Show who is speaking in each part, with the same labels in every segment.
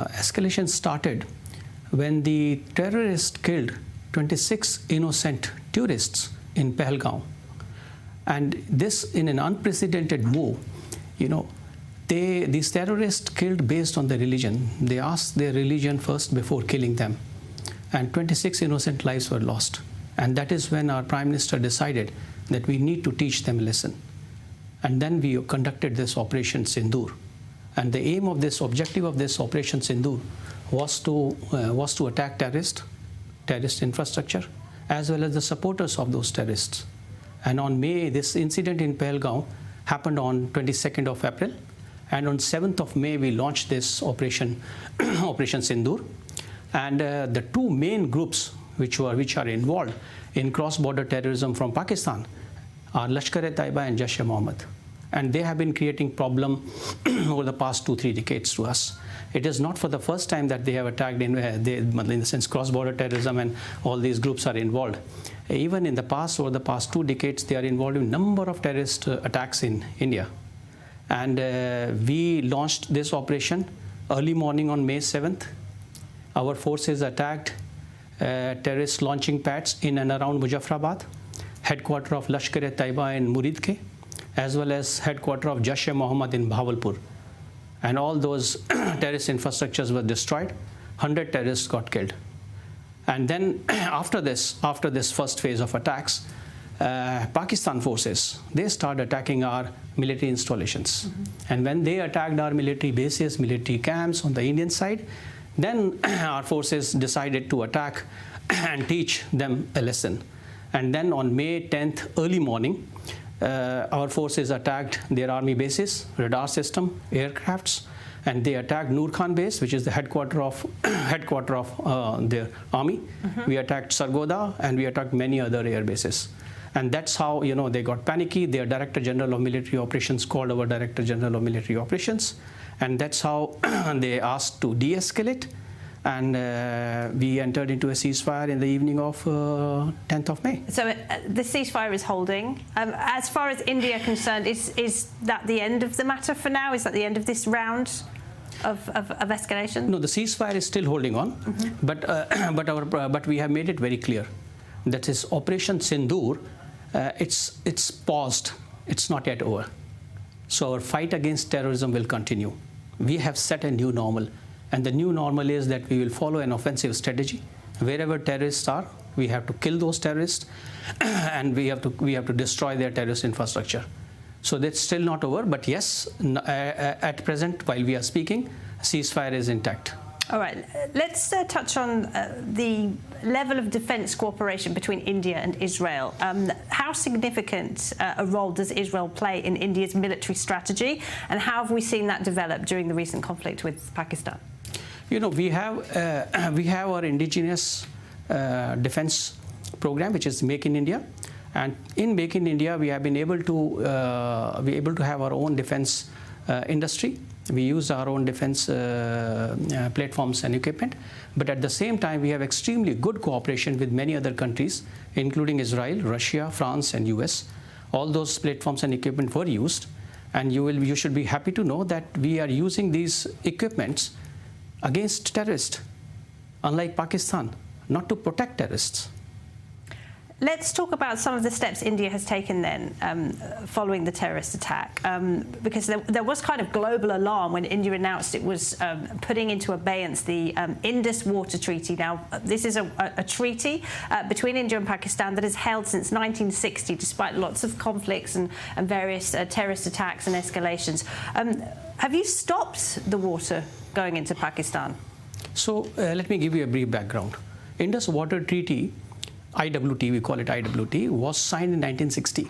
Speaker 1: Escalation started when the terrorists killed 26 innocent tourists in Pahalgaon. And this in an unprecedented move. These terrorists killed based on their religion. They asked their religion first before killing them. And 26 innocent lives were lost. And that is when our Prime Minister decided that we need to teach them a lesson. And then we conducted this Operation Sindoor. And the aim of this, objective of this Operation Sindoor was to attack terrorist infrastructure, as well as the supporters of those terrorists. And on May, this incident in Pahalgaon happened on 22nd of April. And on 7th of May, we launched this Operation Sindoor. And the two main groups which are involved in cross-border terrorism from Pakistan are LashkarTaiba and Jaish-e-Mohammed. And they have been creating problem over the past 2-3 decades to us. It is not for the first time that they have attacked in the sense cross-border terrorism, and all these groups are involved. Even in the past, over the past 2 decades, they are involved in a number of terrorist attacks in India. And we launched this operation early morning on May 7th. Our forces attacked terrorist launching pads in and around Muzaffarabad, headquarters of LashkarTaiba in Muridke, as well as headquarters of Jaish-e-Mohammed in Bahawalpur. And all those terrorist infrastructures were destroyed. 100 terrorists got killed. And then after this first phase of attacks, Pakistan forces, they started attacking our military installations. And when they attacked our military bases, military camps on the Indian side, then our forces decided to attack and teach them a lesson. And then on May 10th, early morning, our forces attacked their army bases, radar system, aircrafts, and they attacked Noor Khan base, which is the headquarters of their army. We attacked Sargodha, and we attacked many other air bases. And that's how they got panicky. Their Director General of Military Operations called our Director General of Military Operations, and that's how they asked to de-escalate. And we entered into a ceasefire in the evening of 10th of May. So
Speaker 2: the ceasefire is holding. As far as India is concerned, is that the end of the matter for now? Is that the end of this round of escalation?
Speaker 1: No, the ceasefire is still holding on, but we have made it very clear that is Operation Sindoor. It's paused. It's not yet over. So our fight against terrorism will continue. We have set a new normal. And the new normal is that we will follow an offensive strategy. Wherever terrorists are, we have to kill those terrorists, and we have to destroy their terrorist infrastructure. So that's still not over, but yes, at present, while we are speaking, ceasefire is intact.
Speaker 2: All right, let's touch on the level of defence cooperation between India and Israel. How significant a role does Israel play in India's military strategy, and how have we seen that develop during the recent conflict with Pakistan?
Speaker 1: We have our indigenous defence program, which is Make in India, and in Make in India, we have been able to have our own defence industry. We use our own defense platforms and equipment, but at the same time, we have extremely good cooperation with many other countries, including Israel, Russia, France, and US. All those platforms and equipment were used, and you should be happy to know that we are using these equipments against terrorists, unlike Pakistan, not to protect terrorists.
Speaker 2: Let's talk about some of the steps India has taken then following the terrorist attack, because there was kind of global alarm when India announced it was putting into abeyance the Indus water treaty. Now, this is a treaty between India and Pakistan that has held since 1960, despite lots of conflicts and various terrorist attacks and escalations. Have you stopped the water going into Pakistan?
Speaker 1: So let me give you a brief background. Indus water treaty, IWT, we call it IWT, was signed in 1960.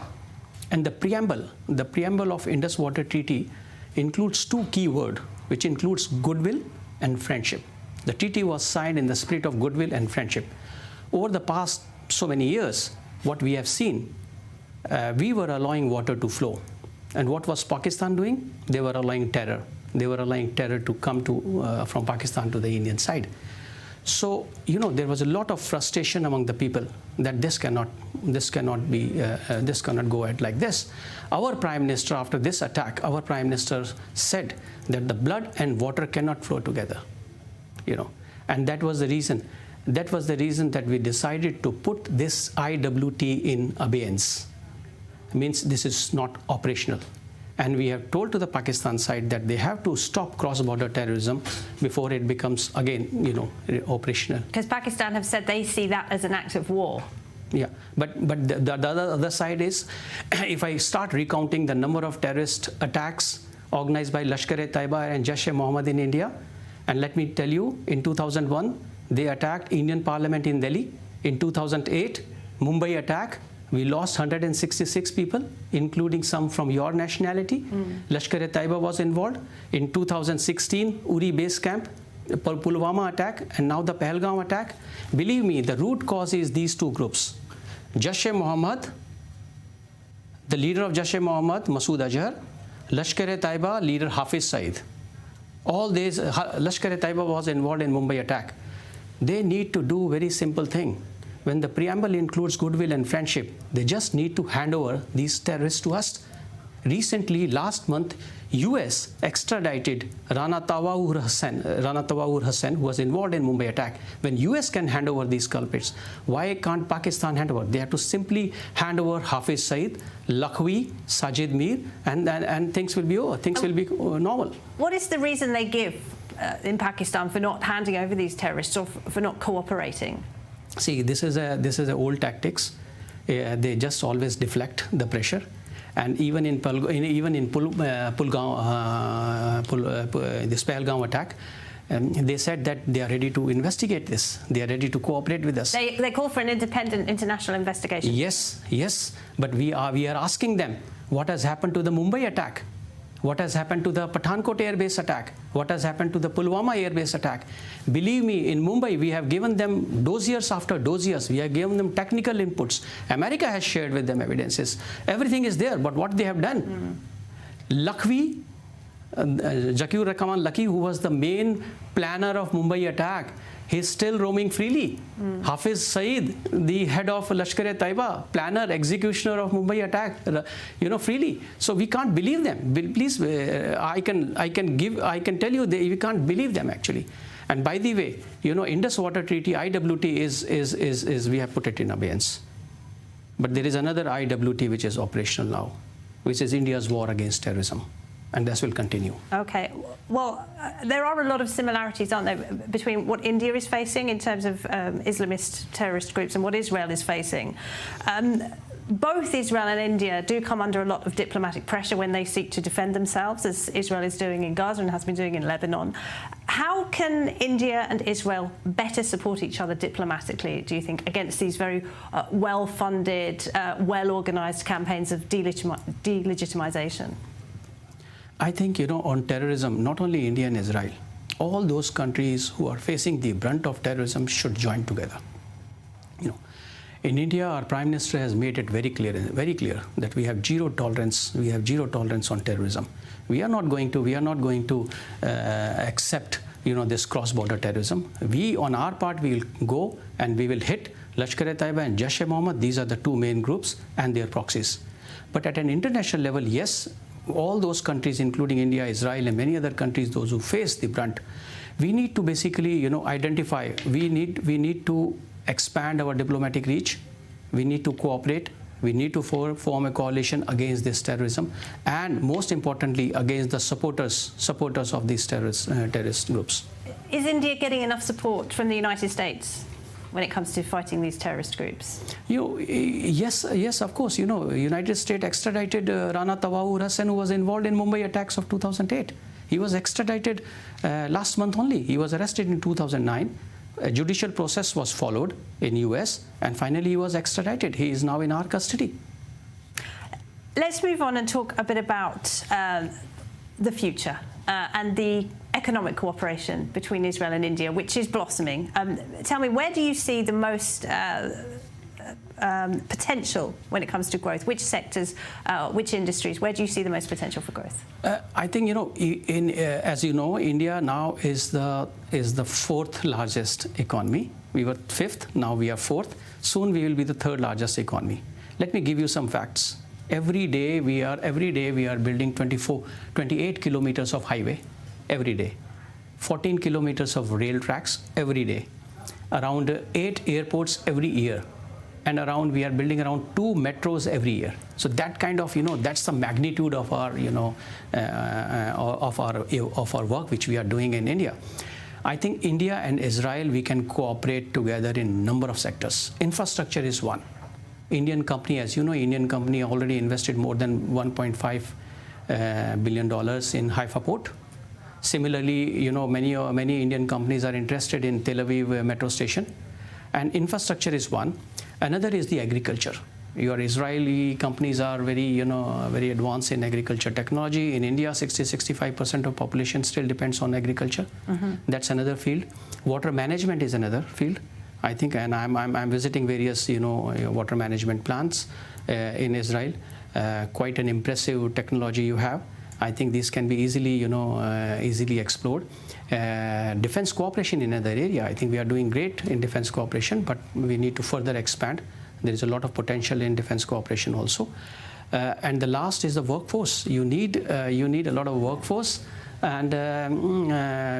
Speaker 1: And the preamble of Indus Water Treaty includes two key words, which includes goodwill and friendship. The treaty was signed in the spirit of goodwill and friendship. Over the past so many years, what we have seen, we were allowing water to flow. And what was Pakistan doing? They were allowing terror. They were allowing terror to come from Pakistan to the Indian side. So, there was a lot of frustration among the people that this cannot go ahead like this. Our Prime Minister, after this attack, our Prime Minister said that the blood and water cannot flow together. And that was the reason. That was the reason that we decided to put this IWT in abeyance. Means this is not operational. And we have told to the Pakistan side that they have to stop cross-border terrorism before it becomes again, operational.
Speaker 2: Because Pakistan have said they see that as an act of war.
Speaker 1: Yeah, but the other side is, if I start recounting the number of terrorist attacks organized by LashkarTaiba and Jaish-e-Mohammed in India, and let me tell you, in 2001, they attacked Indian Parliament in Delhi. In 2008, Mumbai attack, we lost 166 people, including some from your nationality. LashkarTaiba was involved. In 2016, Uri base camp, Pulwama attack, and now the Pahalgam attack. Believe me, the root cause is these two groups. Jaish-e-Mohammed, the leader of Jaish-e-Mohammed, Masood Azhar, LashkarTaiba leader Hafiz Saeed. All these, LashkarTaiba was involved in Mumbai attack. They need to do very simple thing. When the preamble includes goodwill and friendship, they just need to hand over these terrorists to us. Recently, last month, US extradited Rana Tawahur Hussain, who was involved in Mumbai attack. When US can hand over these culprits, why can't Pakistan hand over? They have to simply hand over Hafiz Saeed, Lakhvi, Sajid Mir, and things will be over. Things will be normal.
Speaker 2: What is the reason they give in Pakistan for not handing over these terrorists or for not cooperating?
Speaker 1: See, this is a old tactics. They just always deflect the pressure. And even in this Pahalgam attack, they said that they are ready to investigate this. They are ready to cooperate with us.
Speaker 2: They call for an independent international investigation.
Speaker 1: Yes, yes. But we are asking them, what has happened to the Mumbai attack? What has happened to the Pathankot air base attack? What has happened to the Pulwama air base attack? Believe me, in Mumbai, we have given them dossiers after dossiers. We have given them technical inputs. America has shared with them evidences. Everything is there, but what they have done? Lakhvi, Zakir Rahman Lakhvi, who was the main planner of Mumbai attack, he's still roaming freely. Hafiz Saeed, the head of LashkarTaiba, planner, executioner of Mumbai attack, freely. So we can't believe them. Please, I can tell you, we can't believe them actually. And by the way, Indus Water Treaty, IWT is we have put it in abeyance. But there is another IWT which is operational now, which is India's war against terrorism. And this will continue. Okay.
Speaker 2: Well, there are a lot of similarities, aren't there, between what India is facing in terms of Islamist terrorist groups and what Israel is facing. Both Israel and India do come under a lot of diplomatic pressure when they seek to defend themselves, as Israel is doing in Gaza and has been doing in Lebanon. How can India and Israel better support each other diplomatically, do you think, against these very well-funded, well-organised campaigns of delegitimization?
Speaker 1: I think, on terrorism, not only India and Israel, all those countries who are facing the brunt of terrorism should join together. In India, our Prime Minister has made it very clear that we have zero tolerance. We have zero tolerance on terrorism. We are not going to accept, this cross-border terrorism. We, on our part, we will go and we will hit LashkarTaiba and Jaish-e-Mohammed. These are the two main groups and their proxies. But at an international level, yes, all those countries, including India, Israel, and many other countries, those who face the brunt, we need to basically, identify. We need to expand our diplomatic reach. We need to cooperate. We need to form a coalition against this terrorism, and most importantly, against the supporters of these terrorist groups.
Speaker 2: Is India getting enough support from the United States when it comes to fighting these terrorist groups?
Speaker 1: Yes, of course. United States extradited Rana Tawahur Hussain, who was involved in Mumbai attacks of 2008. He was extradited last month only. He was arrested in 2009. A judicial process was followed in US, and finally he was extradited. He is now in our custody.
Speaker 2: Let's move on and talk a bit about the future and the economic cooperation between Israel and India, which is blossoming. Tell me, where do you see the most potential when it comes to growth? Which sectors, which industries, where do you see the most potential for growth?
Speaker 1: I think, as you know, India now is the fourth largest economy. We were fifth, now we are fourth. Soon we will be the third largest economy. Let me give you some facts. Every day we are building 28 kilometers of highway every day. 14 kilometers of rail tracks every day, around 8 airports every year, and we are building around 2 metros every year. So that kind of, that's the magnitude of our, of our work which we are doing in India. I think India and Israel, we can cooperate together in a number of sectors. Infrastructure is one. Indian company, as you know, Indian company already invested more than $1.5 billion in Haifa port. Similarly, many Indian companies are interested in Tel Aviv metro station. And infrastructure is one. Another is the agriculture. Your Israeli companies are very, very advanced in agriculture technology. In India, 60-65% of population still depends on agriculture. That's another field. Water management is another field, I think, and I'm visiting various, water management plants in Israel. Quite an impressive technology you have. I think these can be easily, easily explored. Defense cooperation in another area. I think we are doing great in defense cooperation, but we need to further expand. There is a lot of potential in defense cooperation also. And the last is the workforce. You need a lot of workforce, and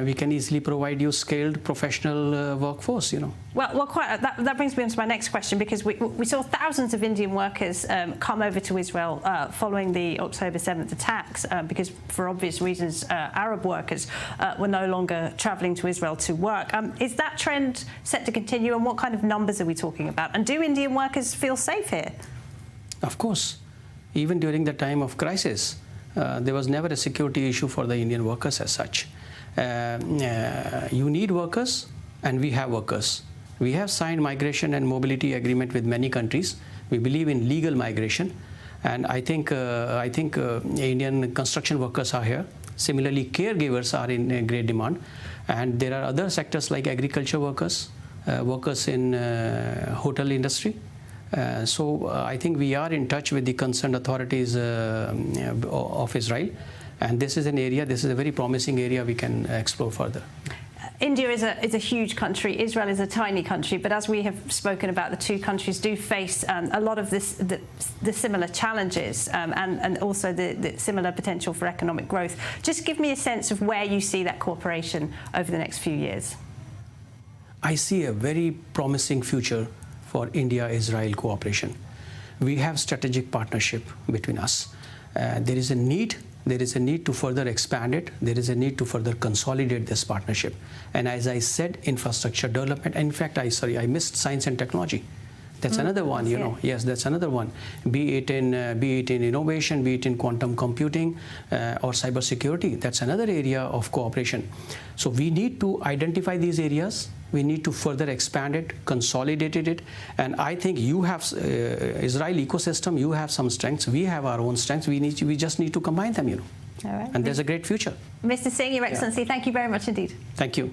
Speaker 1: we can easily provide you skilled professional workforce,
Speaker 2: Well, that brings me on to my next question, because we saw thousands of Indian workers come over to Israel following the October 7th attacks, because for obvious reasons Arab workers were no longer travelling to Israel to work. Is that trend set to continue, and what kind of numbers are we talking about? And do Indian workers feel safe here?
Speaker 1: Of course. Even during the time of crisis, there was never a security issue for the Indian workers as such. You need workers, and we have workers. We have signed migration and mobility agreement with many countries. We believe in legal migration, and I think Indian construction workers are here. Similarly, caregivers are in great demand, and there are other sectors like agriculture workers, workers in hotel industry. So I think we are in touch with the concerned authorities of Israel, and this is an area, this is a very promising area we can explore further.
Speaker 2: India is a huge country. Israel is a tiny country, but as we have spoken about, the two countries do face a lot of the similar challenges and also the similar potential for economic growth. Just give me a sense of where you see that cooperation over the next few years.
Speaker 1: I see a very promising future for India-Israel cooperation. We have strategic partnership between us. There is a need to further expand it. There is a need to further consolidate this partnership. And as I said, infrastructure development. In fact, I missed science and technology. That's another one, Yes, that's another one. Be it in innovation, be it in quantum computing or cybersecurity. That's another area of cooperation. So we need to identify these areas. We need to further expand it, consolidate it, and I think you have Israel ecosystem. You have some strengths. We have our own strengths. We just need to combine them,
Speaker 2: All right.
Speaker 1: And there's a great future.
Speaker 2: Mr. Singh, Your Excellency, thank you very much indeed.
Speaker 1: Thank you.